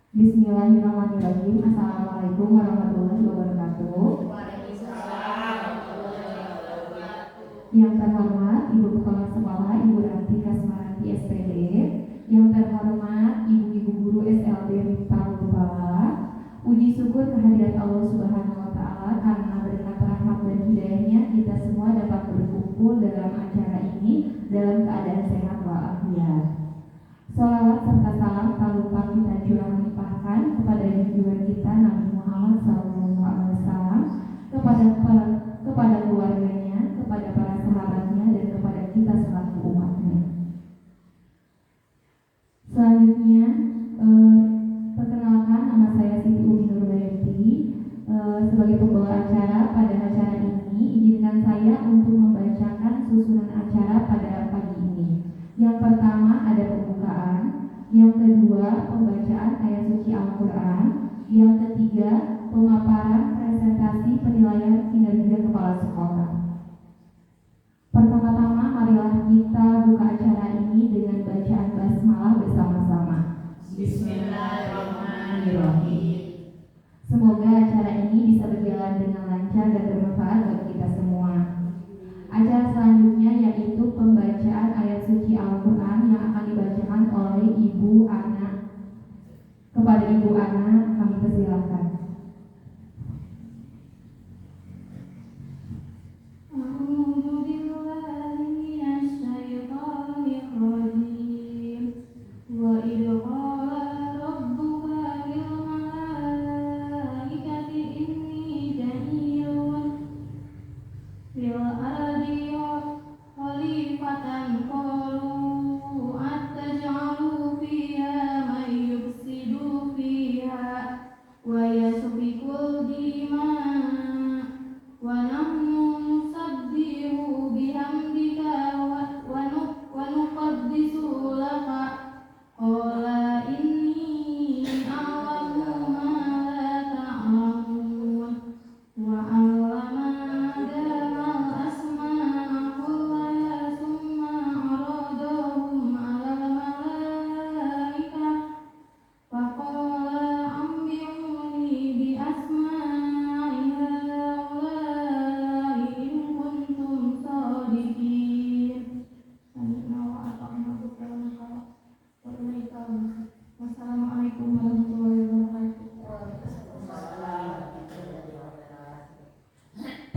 Bismillahirrahmanirrahim. Assalamualaikum warahmatullahi wabarakatuh. Yang terhormat Ibu Kepala Sekolah Ibu Ranti Kasmaranti SPD, yang terhormat Ibu-ibu guru SLB Miftahul Fala, puji syukur kehadirat Allah Subhanahu wa taala karena berkat rahmat dan hidayahnya kita semua dapat berkumpul dalam acara ini dalam keadaan sehat walafiat. Sholawat serta salam tak lupa kita curahkan limpahkan kepada junjungan kita Nabi Muhammad SAW, kepada keluarganya, kepada para sahabatnya, dan kepada kita selaku umatnya. Selanjutnya, perkenalkan, nama saya Siti Umi Nurbayanti. Sebagai pembawa acara pada acara ini, izinkan saya untuk membacakan susunan acara pada pagi ini. Yang pertama ada pembukaan, yang kedua pembacaan ayat suci Al-Quran, yang ketiga pemaparan presentasi penilaian kinerja kepala sekolah. Pertama-tama marilah kita buka acara ini dengan bacaan basmalah bersama-sama. Bismillahirrahmanirrahim. Semoga acara ini bisa berjalan dengan lancar dan bermanfaat bagi kita semua. Acara selanjutnya yaitu pembacaan ayat suci Al-Quran yang akan dibacakan oleh Ibu Ana. Kepada Ibu Ana kami persilahkan.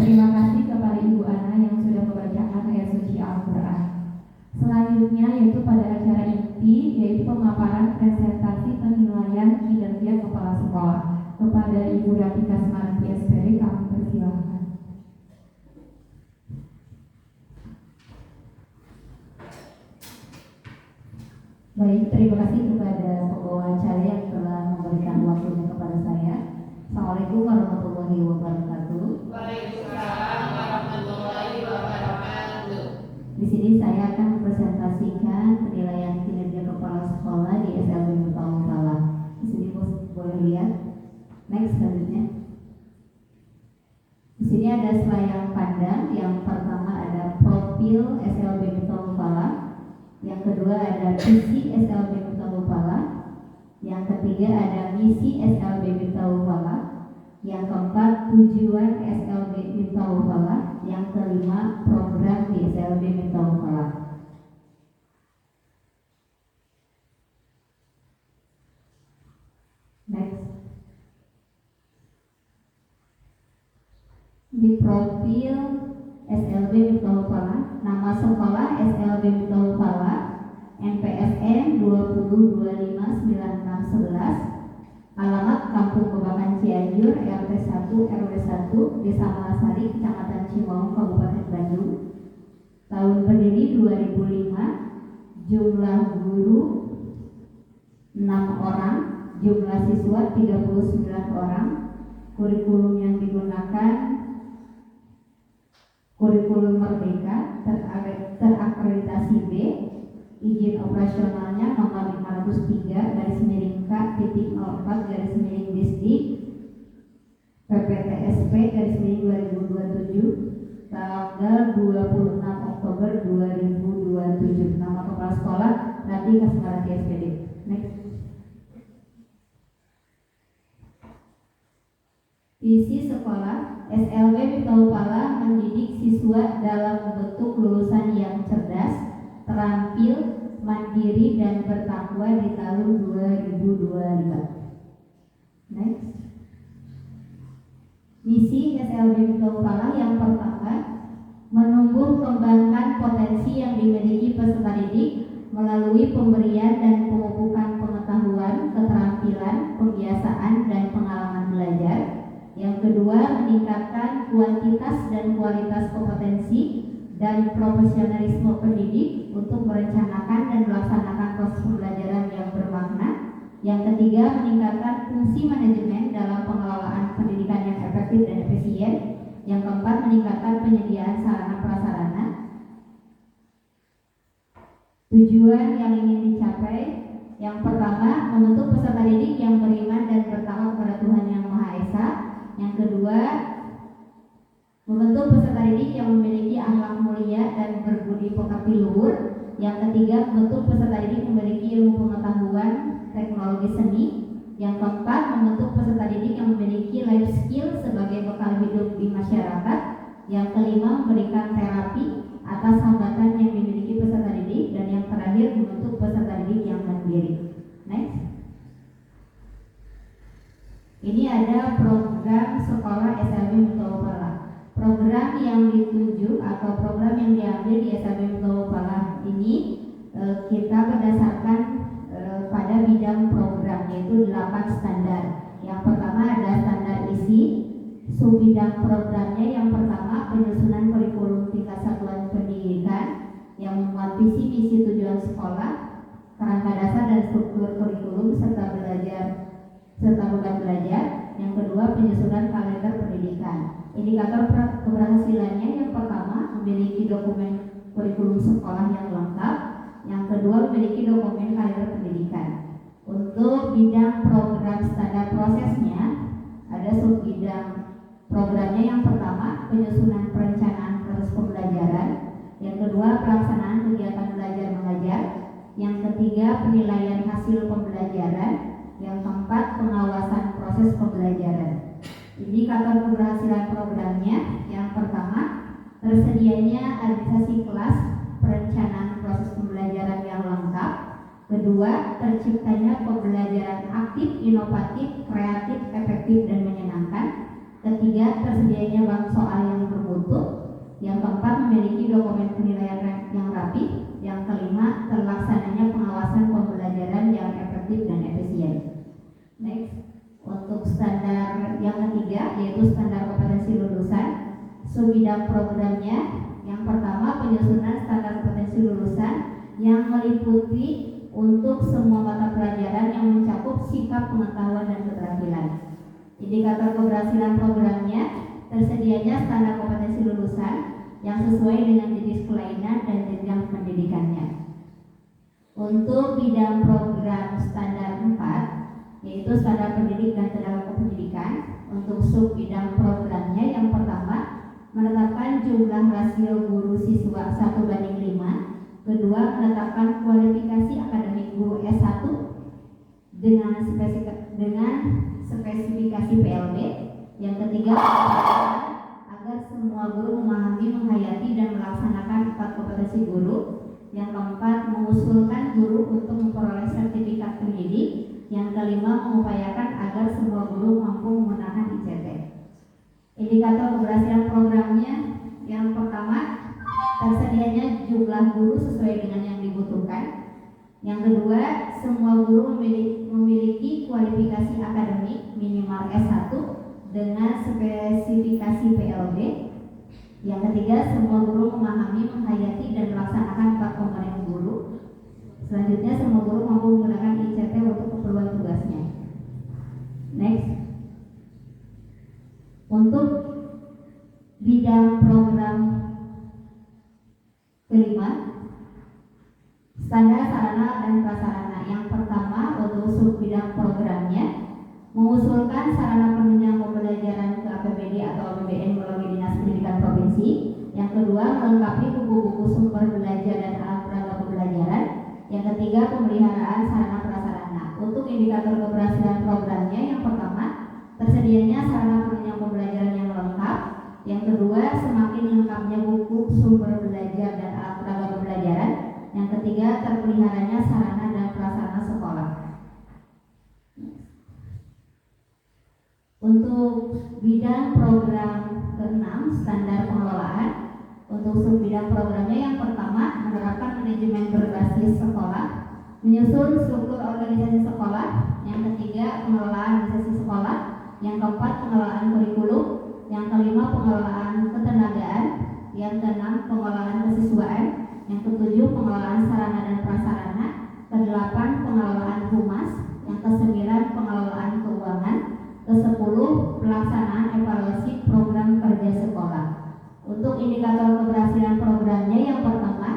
Terima kasih kepada Ibu Ana yang sudah membacakan ayat suci Al-Quran. Selanjutnya yaitu pada acara inti, yaitu pemaparan presentasi penilaian kinerja kepala sekolah. Kepada Ibu Ranti Kasmaranti SPD kami persilahkan. Baik, terima kasih kepada pembawa acara yang telah memberikan waktunya kepada saya. Assalamualaikum warahmatullahi wabarakatuh. Waalaikumsalam warahmatullahi wabarakatuh. Di sini saya akan mempresentasikan penilaian kinerja kepala sekolah di SLB Miftahul Fala. Di sini boleh lihat. Next selanjutnya. Di sini ada selayang pandang. Yang pertama ada profil SLB Miftahul Fala. Yang kedua ada visi SLB Miftahul Fala. Yang ketiga ada misi SLB Miftahul Fala. Yang keempat tujuan SLB Miftahul Fala. Yang kelima program di SLB Miftahul Fala. Next. Di profil SLB Miftahul Fala, nama sekolah SLB Miftahul Fala, NPSN 20259611, alamat Kampung Kebakan Cianjur, RT 1 RW 1, Desa Malasari, Kecamatan Cimaung, Kabupaten Bandung. Tahun berdiri 2005, jumlah guru 6 orang, jumlah siswa 39 orang, kurikulum yang digunakan kurikulum Merdeka, terakreditasi B, izin operasionalnya nomor 503/K.04/Disdik PPTSP /2027 tanggal 26 Oktober 2027. Nama kepala sekolah Ranti Kasmaranti SPD. Next. Visi sekolah SLB Miftahul Falah mendidik siswa dalam membentuk lulusan yang cerdas, terampil, mandiri, dan bertakwa di tahun 2025. Next. Misi SLB Miftahul Falah yang pertama, menumbuh kembangkan potensi yang dimiliki peserta didik melalui pemberian dan pemupukan pengetahuan, keterampilan, kebiasaan, dan pengalaman belajar. Yang kedua, meningkatkan kuantitas dan kualitas kompetensi dan profesionalisme pendidik untuk merencanakan dan melaksanakan proses pembelajaran yang bermakna. Yang ketiga, meningkatkan fungsi manajemen dalam pengelolaan pendidikan yang efektif dan efisien. Yang keempat, meningkatkan penyediaan sarana prasarana. Tujuan yang ingin dicapai, yang pertama, membentuk peserta didik yang beriman dan bertakwa kepada Tuhan Yang Maha Esa. Yang kedua, membentuk peserta didik yang memiliki akhlak mulia dan berbudi pekerti luhur. Yang ketiga, membentuk peserta didik yang memiliki ilmu pengetahuan teknologi seni. Yang keempat, membentuk peserta didik yang memiliki life skill sebagai bekal hidup di masyarakat. Yang kelima, memberikan terapi atas hambatan yang dimiliki peserta didik. Dan yang terakhir, membentuk peserta didik yang mandiri. Next. Ini ada program sekolah SLB Miftahul Falah. Program yang ditunjuk atau program yang diambil di SLB Miftahul Falah ini kita berdasarkan pada bidang program, yaitu 8 standar. Yang pertama ada standar isi, subbidang programnya yang pertama penyusunan kurikulum tingkat satuan pendidikan yang memuat visi misi tujuan sekolah, kerangka dasar dan struktur kurikulum serta beban belajar. Yang kedua, penyusunan kalender pendidikan. Indikator keberhasilannya yang pertama memiliki dokumen kurikulum sekolah yang lengkap. Yang kedua, memiliki dokumen kalender pendidikan. Untuk bidang program standar prosesnya ada subbidang programnya. Yang pertama, penyusunan perencanaan proses pembelajaran. Yang kedua, pelaksanaan kegiatan belajar mengajar. Yang ketiga, penilaian hasil pembelajaran. Yang keempat, pengawasan proses pembelajaran. Indikator keberhasilan programnya yang pertama, tersedianya administrasi kelas, perencanaan proses pembelajaran yang lengkap. Kedua, terciptanya pembelajaran aktif, inovatif, kreatif, efektif, dan menyenangkan. Ketiga, tersedianya bank soal yang bermutu. Yang keempat, memiliki dokumen penilaian yang rapi. Yang kelima, terlaksananya pengawasan pembelajaran yang efektif dan efisien. Next, untuk standar yang ketiga yaitu standar kompetensi lulusan. Subbidang programnya yang pertama, penyusunan standar kompetensi lulusan yang meliputi untuk semua mata pelajaran yang mencakup sikap, pengetahuan, dan keterampilan. Indikator keberhasilan programnya, tersedianya standar kompetensi lulusan yang sesuai dengan jenis kelainan dan jenjang pendidikannya. Untuk bidang program standar 4 yaitu standar pendidik dan tenaga kependidikan. Untuk sub bidang programnya yang pertama, menetapkan jumlah rasio guru siswa 1:5. Kedua, menetapkan kualifikasi akademik guru S1 dengan spesifikasi PLB. Yang ketiga, agar semua guru memahami, menghayati, dan melaksanakan 4 kompetensi guru. Yang keempat, mengusulkan guru untuk memperoleh sertifikat pendidik. Yang kelima, mengupayakan agar semua guru mampu menggunakan ICT. Indikator keberhasilan programnya yang pertama, tersedianya jumlah guru sesuai dengan yang dibutuhkan. Yang kedua, semua guru memiliki kualifikasi akademik minimal S1 dengan spesifikasi PLB. Yang ketiga, semua guru memahami, menghayati, dan melaksanakan 4 komponen guru. Selanjutnya, semua guru mampu menggunakan ICT untuk keperluan tugasnya. Next. Untuk bidang program kelima, standar sarana dan prasarana. Yang pertama, untuk sub bidang programnya, mengusulkan sarana penunjang pembelajaran ke APBD atau APBN melalui Dinas Pendidikan Provinsi. Yang kedua, melengkapi buku-buku sumber belajar dan alat peragam pembelajaran. Yang ketiga, pemeliharaan sarana prasarana. Untuk indikator keberhasilan programnya yang pertama, tersedianya sarana penunjang Untuk bidang program ke-6 standar pengelolaan, untuk subbidang programnya yang pertama menerapkan manajemen berbasis sekolah, menyusun struktur organisasi sekolah, yang ketiga pengelolaan organisasi sekolah, yang keempat pengelolaan kurikulum, yang kelima pengelolaan ketenagaan, yang keenam pengelolaan kesiswaan, yang ketujuh pengelolaan sarana dan prasarana, kedelapan pengelolaan humas, yang kesembilan pengelolaan keuangan, kesepuluh pelaksanaan evaluasi program kerja sekolah. Untuk indikator keberhasilan programnya yang pertama,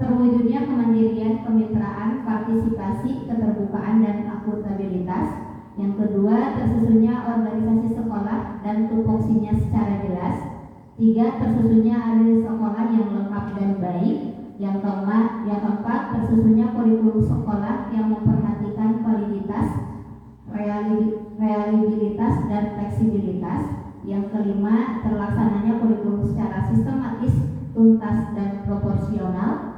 terwujudnya kemandirian, kemitraan, partisipasi, keterbukaan, dan akuntabilitas. Yang kedua, tersusunnya organisasi sekolah dan tupoksinya secara jelas. Tiga, tersusunnya organisasi sekolah yang lengkap dan baik. Yang keempat, tersusunnya kurikulum sekolah yang memperhatikan validitas, reliabilitas, dan fleksibilitas. Yang kelima, terlaksananya kurikulum secara sistematis, tuntas, dan proporsional.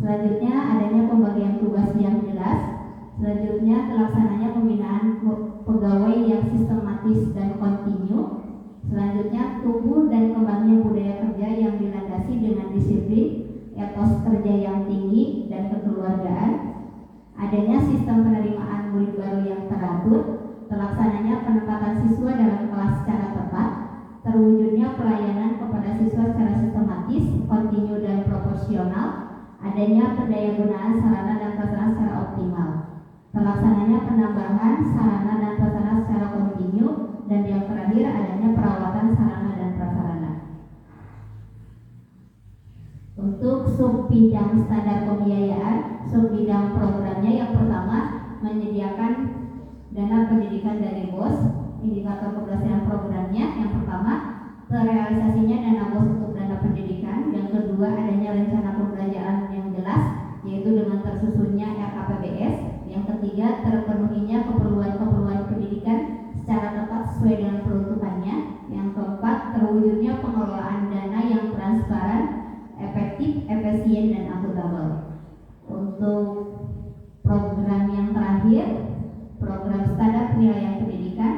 Selanjutnya, adanya pembagian tugas yang jelas. Selanjutnya, terlaksananya pembinaan pegawai yang sistematis dan kontinu. Selanjutnya, tumbuh dan kembangnya budaya kerja yang dilandasi dengan disiplin, etos kerja yang tinggi, dan kekeluargaan. Adanya sistem penerimaan murid baru yang teratur, terlaksananya penempatan siswa dalam kelas secara tepat, terwujudnya pelayanan kepada siswa secara sistematis, kontinu, dan proporsional, adanya pendayagunaan sarana dan prasarana secara optimal, terlaksananya penambahan sarana dan prasarana secara kontinu, dan yang terakhir adanya perawatan sarana dan prasarana. Untuk subbidang standar pembiayaan, subbidang programnya yang pertama menyediakan dana pendidikan dari BOS. Indikator keberhasilan programnya yang pertama, terrealisasinya dana BOS untuk dana pendidikan. Yang kedua, adanya rencana pembelajaran yang jelas, yaitu dengan tersusunnya RKPBS. Yang ketiga, terpenuhinya keperluan pendidikan secara tepat sesuai dengan peruntukannya. Yang keempat, terwujudnya pengelolaan dana yang transparan, efektif, efisien, dan akuntabel. Untuk program yang terakhir, program standar penilaian pendidikan.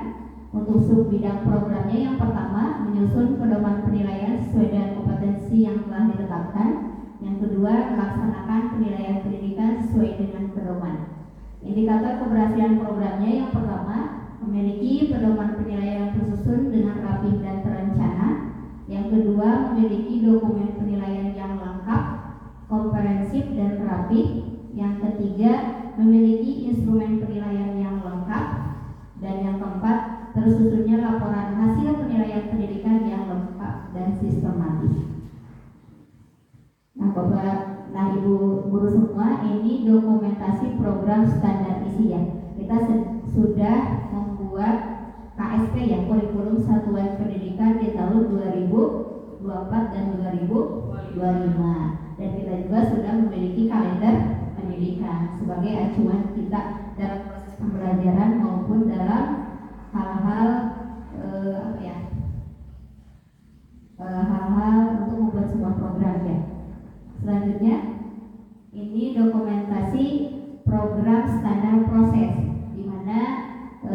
Untuk subbidang programnya yang pertama, menyusun pedoman penilaian sesuai dengan kompetensi yang telah ditetapkan. Yang kedua, melaksanakan penilaian pendidikan sesuai dengan pedoman. Indikator keberhasilan programnya yang pertama, memiliki pedoman penilaian tersusun dengan rapi dan terencana. Yang kedua, memiliki dokumen penilaian yang lengkap, komprehensif, dan rapi. Yang ketiga, memiliki instrumen penilaian yang lengkap. Dan yang keempat, tersusunnya laporan hasil penilaian pendidikan yang lengkap dan sistematis. Nah, Ibu guru semua, ini dokumentasi program standar isi ya. Kita sudah membuat KSP ya, kurikulum satuan pendidikan di tahun 2024 dan 2025. Dan kita juga sudah memiliki kalender pendidikan sebagai acuan kita dalam proses pembelajaran maupun dalam hal-hal hal-hal untuk membuat sebuah program ya. Selanjutnya, ini dokumentasi program standar proses, di mana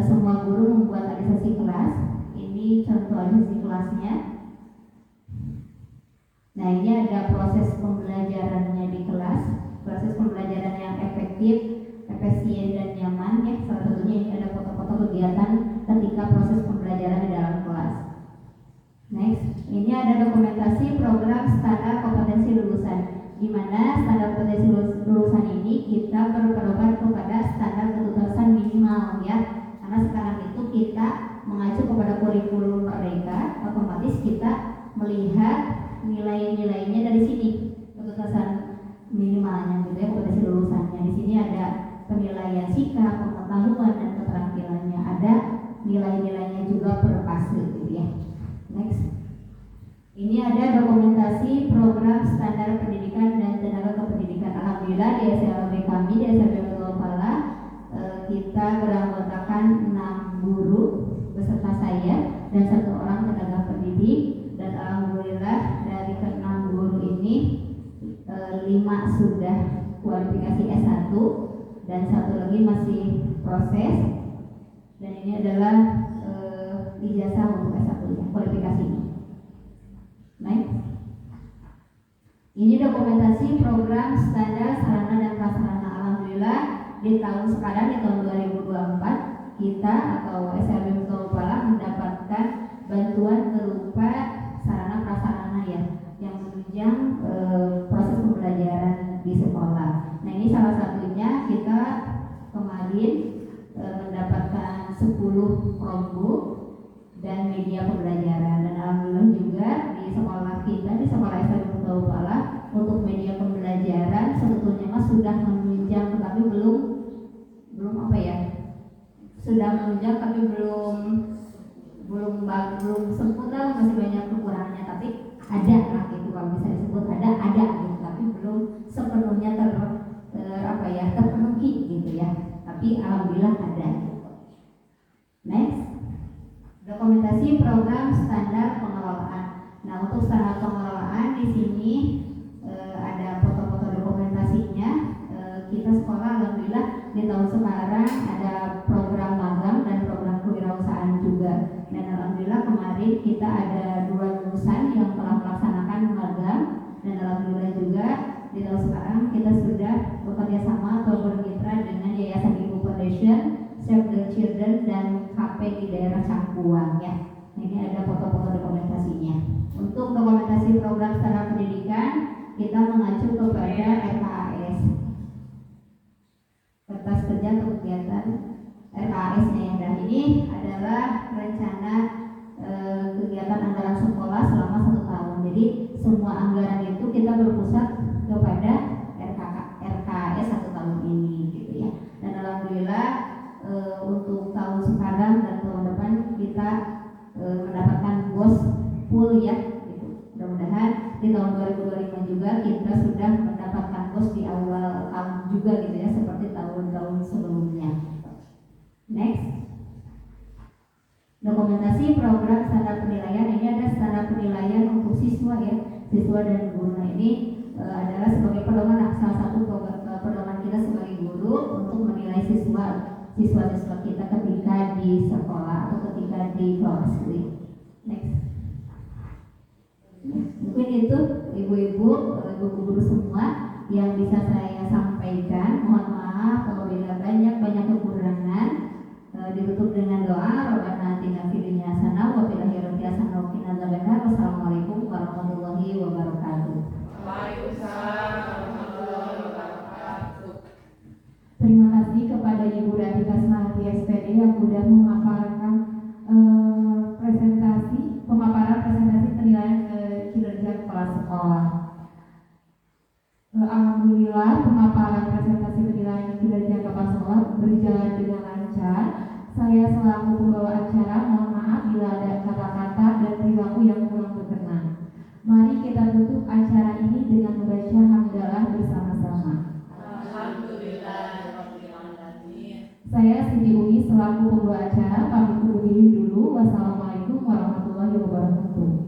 semua guru membuat administrasi kelas. Ini contoh administrasi kelasnya. Nah, ini ada proses pembelajarannya di kelas, proses pembelajaran yang efektif, efisien, dan nyaman ya. Salah satunya ini ada foto-foto kegiatan ketika proses pembelajaran di dalam kelas. Next, ini ada dokumentasi program standar kompetensi lulusan, di mana standar kompetensi lulusan ini kita berpedoman kepada standar ketuntasan minimal ya. Karena sekarang itu kita mengacu kepada kurikulum mereka, otomatis kita melihat nilai-nilainya dari sini, ketuntasan minimalnya gitu ya, kompetensi lulusannya. Di sini ada penilaian sikap, pengetahuan, dan keterampilannya. Ada nilai-nilainya juga per fase gitu ya. Next, ini ada dokumentasi program standar pendidikan dan tenaga kependidikan. Alhamdulillah di SLB kami, di SLB Pala, kita beranggotakan 6 guru beserta saya dan 1 orang tenaga pendidik. Dan alhamdulillah dari ke-6 guru ini 5 sudah kualifikasi S1 dan 1 lagi masih proses. Dan ini adalah ijazah untuk S1-nya, kualifikasinya. Next. Ini dokumentasi program standar sarana dan prasarana. Alhamdulillah di tahun sekarang, di tahun 2024, kita atau SLB Kepala mendapatkan bantuan berupa sarana prasarana ya, yang menunjang proses pembelajaran di sekolah. Nah, ini salah satunya kita kemarin mendapatkan 10 Chromebook dan media pembelajaran, dan alhamdulillah juga di sekolah kita, di sekolah SLB Kepala, untuk media pembelajaran sebetulnya mas sudah menunjang, tetapi belum apa ya, sudah menunjang tapi belum sempurna, masih banyak kekurangannya, tapi ada lah gitu, kalau bisa disebut ada gitu, tapi belum sepenuhnya terpenuhi gitu ya, tapi alhamdulillah ada gitu. Next, dokumentasi program standar pengelolaan. Nah, untuk standar pengelolaan di sini ada foto-foto dokumentasinya. Kita sekolah alhamdulillah di tahun sekarang ada program magang dan program kewirausahaan juga. Dan alhamdulillah kemarin kita ada 2 lulusan yang telah melaksanakan magang, dan alhamdulillah juga di tahun sekarang kita sudah bekerja sama atau bermitra dengan Yayasan Ibu Foundation, Save the Children, dan KP di daerah Cangkuang ya. Ini ada foto-foto dokumentasinya. Untuk dokumentasi program standar pendidikan, kita mengacu kepada RKAS, kertas kerja atau kegiatan RKAS-nya ya. Dan ini adalah rencana kegiatan anggaran sekolah selama 1 tahun. Jadi semua anggaran itu kita berpusat kepada RKAS 1 tahun ini gitu ya. Dan alhamdulillah untuk tahun sekarang dan tahun depan kita mendapatkan BOS full ya gitu. Mudah-mudahan di tahun 2025 juga kita sudah mendapatkan BOS di awal tahun juga gitu ya, seperti tahun-tahun sebelumnya. Next, dokumentasi program standar penilaian. Ini ada standar penilaian untuk siswa ya, siswa dan guru. Nah, ini adalah sebagai pedoman, salah satu pedoman kita sebagai guru untuk menilai siswa-siswa kita ketika di sekolah atau ketika di kelas. Next. Mungkin itu ibu-ibu, guru semua yang bisa saya sampaikan. Mohon maaf apabila banyak kekurangan. Ditutup dengan doa. Rabbana atina fid dunya hasanah wa fil akhirati hasanah wa qina adzabannar. Wassalamualaikum warahmatullahi wabarakatuh. Waalaikumsalam warahmatullahi wabarakatuh. Terima kasih kepada Ibu Rati Kasmati SPD yang sudah memaparkan pemaparan presentasi penilaian kinerja kepala sekolah. Alhamdulillah pemaparan presentasi penilaian kinerja kepala sekolah berjalan dengan lancar. Saya selaku pembawa acara mohon maaf bila ada kata-kata dan perilaku yang kurang berkenan. Mari kita tutup acara ini dengan membaca hamdalah bersama-sama. Saya Siti Umi selaku pembawa acara pamit undur diri dulu. Wassalamualaikum warahmatullahi wabarakatuh.